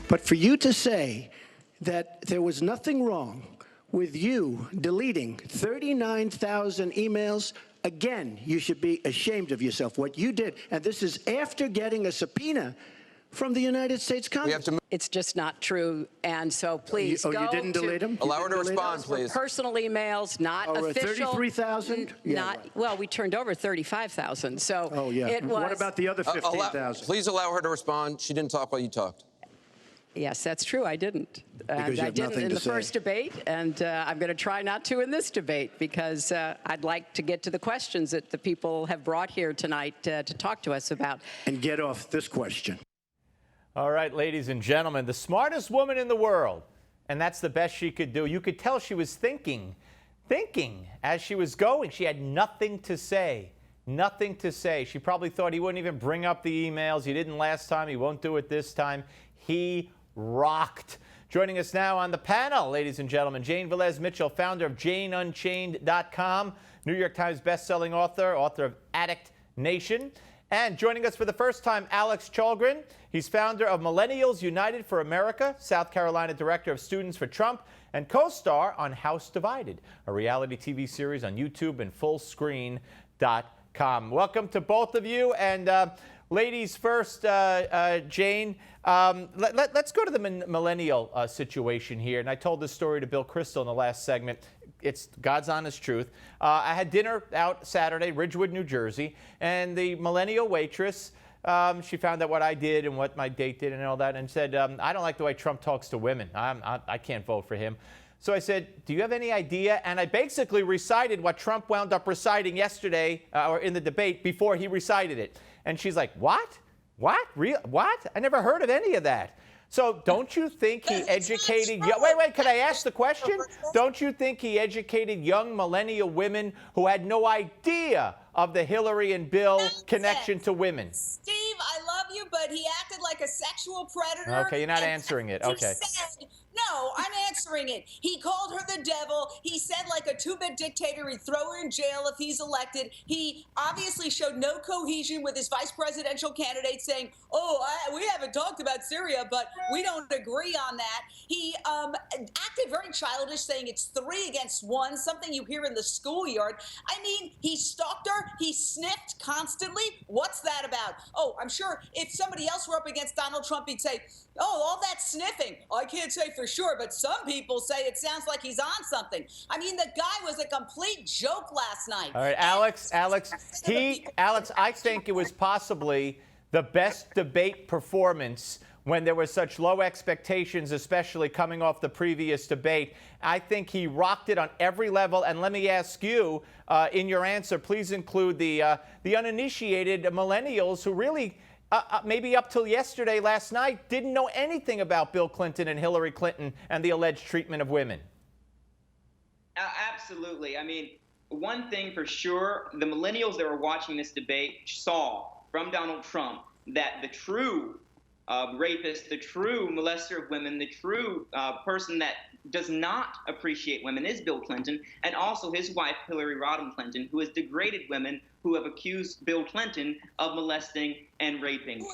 But for you to say that there was nothing wrong with you deleting 39,000 emails, again, you should be ashamed of yourself, what you did. And this is after getting a subpoena from the United States Congress. It's just not true, and so please go. You didn't delete them? Allow her to respond, please. Personal emails, not official. 33,000? Well, we turned over 35,000, so it was. What about the other 15,000? Please allow her to respond. She didn't talk while you talked. Yes, that's true. I didn't. Because you have I didn't nothing in to the say. first debate, and I'm going to try not to in this debate because I'd like to get to the questions that the people have brought here tonight to talk to us about. And get off this question. All right, ladies and gentlemen, the smartest woman in the world, and that's the best she could do. You could tell she was thinking as she was going. She had nothing to say, nothing to say. She probably thought he wouldn't even bring up the emails. He didn't last time. He won't do it this time. He rocked. Joining us now on the panel, ladies and gentlemen, Jane Velez-Mitchell, founder of JaneUnchained.com, New York Times bestselling author of Addict Nation. And joining us for the first time, Alex Chalgren. He's founder of Millennials United for America, South Carolina director of Students for Trump, and co-star on House Divided, a reality TV series on YouTube and fullscreen.com. Welcome to both of you. And ladies first, Jane, let's go to the millennial situation here. And I told this story to Bill Kristol in the last segment. It's God's honest truth. I had dinner out Saturday, Ridgewood, New Jersey, and the millennial waitress, she found out what I did and what my date did and all that, and said, I don't like the way Trump talks to women. I can't vote for him. So I said, do you have any idea? And I basically recited what Trump wound up reciting yesterday or in the debate before he recited it. And she's like, what? What? Real? What? I never heard of any of that. So don't you think he educated... Wait, can I ask the question? Don't you think he educated young millennial women who had no idea of the Hillary and Bill connection to women? Steve, I love you, but he acted like a sexual predator. Okay, you're not answering it. Okay. No, I'm answering it. He called her the devil. He said like a two-bit dictator, he'd throw her in jail if he's elected. He obviously showed no cohesion with his vice presidential candidate saying, we haven't talked about Syria, but we don't agree on that. He acted very childish, saying it's 3 against 1, something you hear in the schoolyard. I mean, he stalked her. He sniffed constantly. What's that about? Oh, I'm sure if somebody else were up against Donald Trump, he'd say, all that sniffing. I can't say for sure, but some people say it sounds like he's on something. I mean, the guy was a complete joke last night. All right, Alex, I think it was possibly the best debate performance when there were such low expectations, especially coming off the previous debate. I think he rocked it on every level. And let me ask you, in your answer, please include the uninitiated millennials who really, maybe up till yesterday, last night, didn't know anything about Bill Clinton and Hillary Clinton and the alleged treatment of women. Absolutely. I mean, one thing for sure, the millennials that were watching this debate saw from Donald Trump that the true rapist, the true molester of women, the true person that does not appreciate women is Bill Clinton, and also his wife, Hillary Rodham Clinton, who has degraded women who have accused Bill Clinton of molesting and raping him.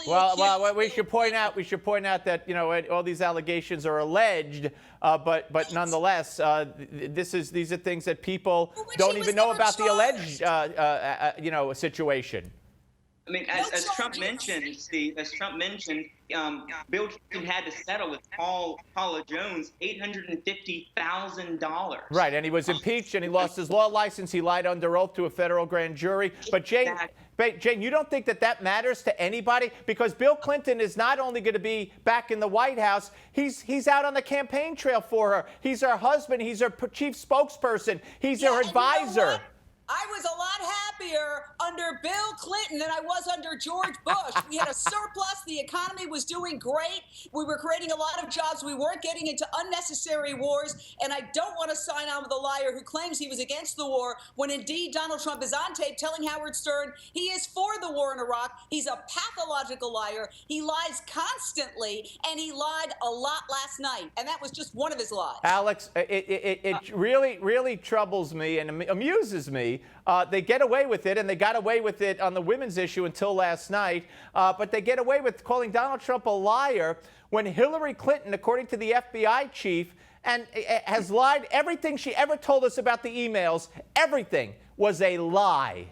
Well, we should point out that, you know, all these allegations are alleged, but nonetheless, these are things that people don't even know about the alleged, situation. I mean, as Trump mentioned, Steve, Bill Clinton had to settle with Paula Jones $850,000. Right, and he was impeached, and he lost his law license. He lied under oath to a federal grand jury. But Jane, you don't think that matters to anybody? Because Bill Clinton is not only going to be back in the White House, he's out on the campaign trail for her. He's her husband. He's her chief spokesperson. He's her advisor. You know, I was a lot happier under Bill Clinton than I was under George Bush. We had a surplus. The economy was doing great. We were creating a lot of jobs. We weren't getting into unnecessary wars. And I don't want to sign on with a liar who claims he was against the war when indeed Donald Trump is on tape telling Howard Stern he is for the war in Iraq. He's a pathological liar. He lies constantly, and he lied a lot last night. And that was just one of his lies. Alex, it really, really troubles me and amuses me unfortunately, they get away with it, and they got away with it on the women's issue until last night. But they get away with calling Donald Trump a liar when Hillary Clinton, according to the FBI chief, and has lied. Everything she ever told us about the emails, everything was a lie.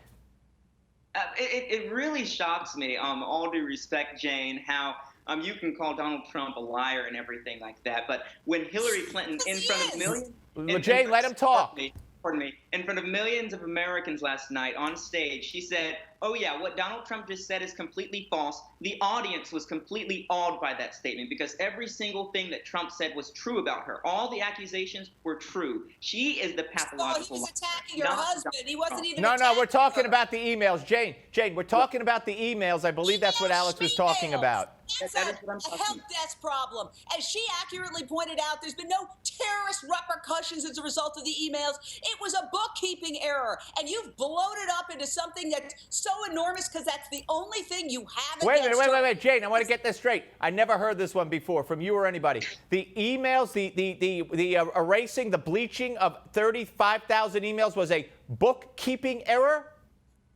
It really shocks me, all due respect, Jane, how you can call Donald Trump a liar and everything like that. But when Hillary Clinton, in front of millions... Jane, let him talk. Pardon me. In front of millions of Americans last night on stage, she said, oh, yeah, what Donald Trump just said is completely false. The audience was completely awed by that statement because every single thing that Trump said was true about her. All the accusations were true. She is the pathological... He was attacking her husband. He wasn't even No, attacking we're talking her. about the emails. Jane, we're talking about the emails. I believe that's what Alex was talking about. That's That is what I'm a talking help about. desk problem. As she accurately pointed out, there's been no terrorist repercussions as a result of the emails. It was a bookkeeping error, and you've blown it up into something that's so enormous because that's the only thing you have Wait, against her. wait, Jane, I want to get this straight. I never heard this one before from you or anybody. The emails, the erasing, the bleaching of 35,000 emails was a bookkeeping error?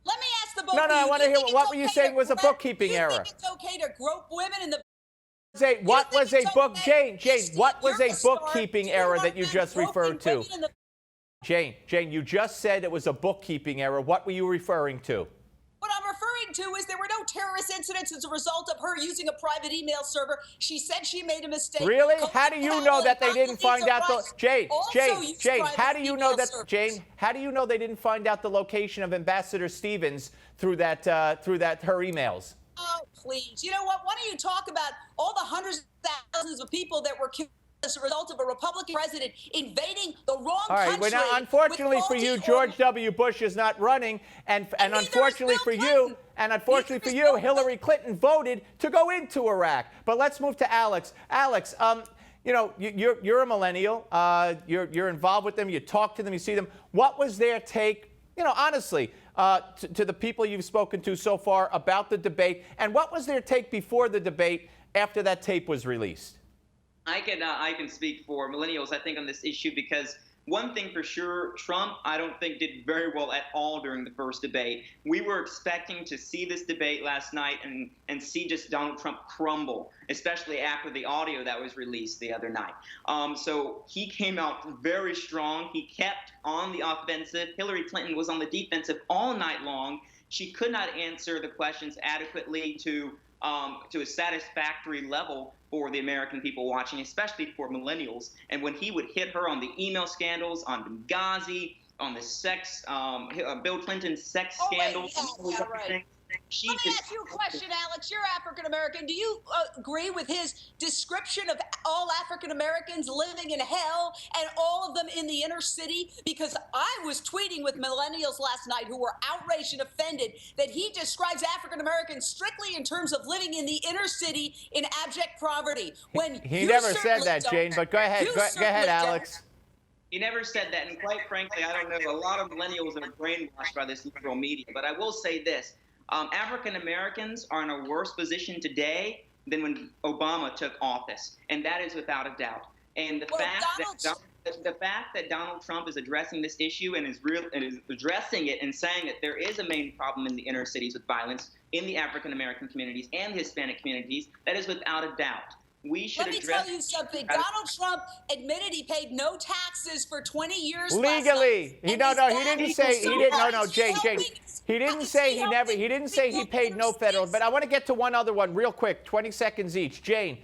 Let me ask the both No, of you. I wanna Do you hear think what it's were you okay saying to was a grope- bookkeeping do you error? think it's okay to grope women in the... What was a book, Jane, what was You're a the star. bookkeeping Do you error want that you men just groping referred to? women in the... Jane, you just said it was a bookkeeping error. What were you referring to? What I'm referring to is there were no terrorist incidents as a result of her using a private email server. She said she made a mistake. Really? Colin How do you Powell know and that they didn't find out the Rice Jane? also used private How do you know email that servers. Jane? How do you know they didn't find out the location of Ambassador Stevens through that her emails? Oh, please. You know what? Why don't you talk about all the hundreds of thousands of people that were killed as a result of a Republican president invading the wrong All right. country? Well, now, unfortunately with for you, faulty George orders. W. Bush is not running, and neither is unfortunately Bill for you, Clinton. and unfortunately for Neither is you, Bill Hillary Clinton voted to go into Iraq. But let's move to Alex. Alex, you know, you're a millennial. You're involved with them. You talk to them. You see them. What was their take? You know, honestly, to the people you've spoken to so far about the debate, and what was their take before the debate after that tape was released? I can speak for millennials, I think, on this issue because one thing for sure, Trump, I don't think, did very well at all during the first debate. We were expecting to see this debate last night and see just Donald Trump crumble, especially after the audio that was released the other night. So he came out very strong. He kept on the offensive. Hillary Clinton was on the defensive all night long. She could not answer the questions adequately to a satisfactory level for the American people watching, especially for millennials. And when he would hit her on the email scandals, on Benghazi, on the sex, Bill Clinton's sex scandal, right. Let me ask you a question, Alex. You're African American. Do you agree with his description of all African Americans living in hell and all of them in the inner city? Because I was tweeting with millennials last night who were outraged and offended that he describes African Americans strictly in terms of living in the inner city in abject poverty. When He never said that, Jane. But go ahead, go ahead, Alex. He never said that, and quite frankly, I don't know. A lot of millennials are brainwashed by this liberal media. But I will say this. African Americans are in a worse position today than when Obama took office, and that is without a doubt. And the fact that Donald Trump is addressing this issue and is addressing it and saying that there is a main problem in the inner cities with violence in the African American communities and Hispanic communities, that is without a doubt. We should Let me address. tell you something. Donald Trump admitted he paid no taxes for 20 years. Legally. He didn't say Jane. He didn't say he paid no federal. But I want to get to one other one real quick, 20 seconds each. Jane,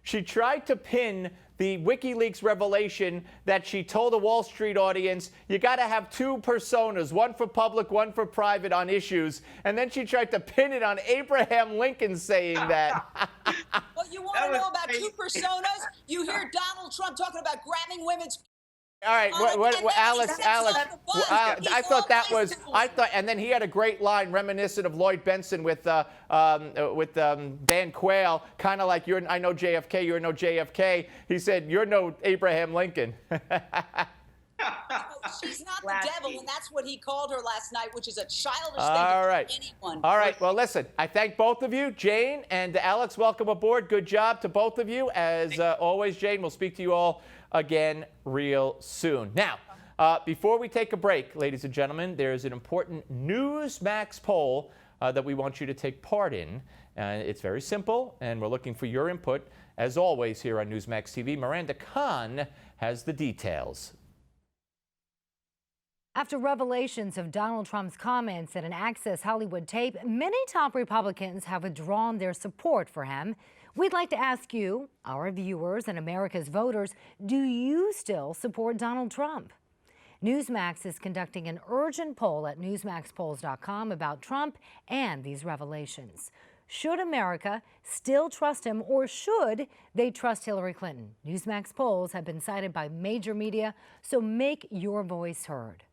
she tried to pin the WikiLeaks revelation that she told the Wall Street audience, you got to have two personas, one for public, one for private on issues. And then she tried to pin it on Abraham Lincoln saying that. Well, you want to know about two personas? You hear Donald Trump talking about grabbing women's... All right, Alex, I thought that was, and then he had a great line reminiscent of Lloyd Benson with Dan Quayle, kind of like I know JFK, you're no JFK. He said, you're no Abraham Lincoln. She's not the devil, and that's what he called her last night, which is a childish thing All to right. anyone. All right. Well, listen, I thank both of you. Jane and Alex, welcome aboard. Good job to both of you. As always, Jane, we'll speak to you all again real soon. Now, Before we take a break, ladies and gentlemen, there's an important Newsmax poll that we want you to take part in. It's very simple, and we're looking for your input, as always, here on Newsmax TV. Miranda Khan has the details. After revelations of Donald Trump's comments in an Access Hollywood tape, many top Republicans have withdrawn their support for him. We'd like to ask you, our viewers and America's voters, do you still support Donald Trump? Newsmax is conducting an urgent poll at newsmaxpolls.com about Trump and these revelations. Should America still trust him, or should they trust Hillary Clinton? Newsmax polls have been cited by major media, so make your voice heard.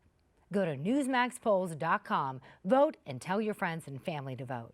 Go to newsmaxpolls.com, vote, and tell your friends and family to vote.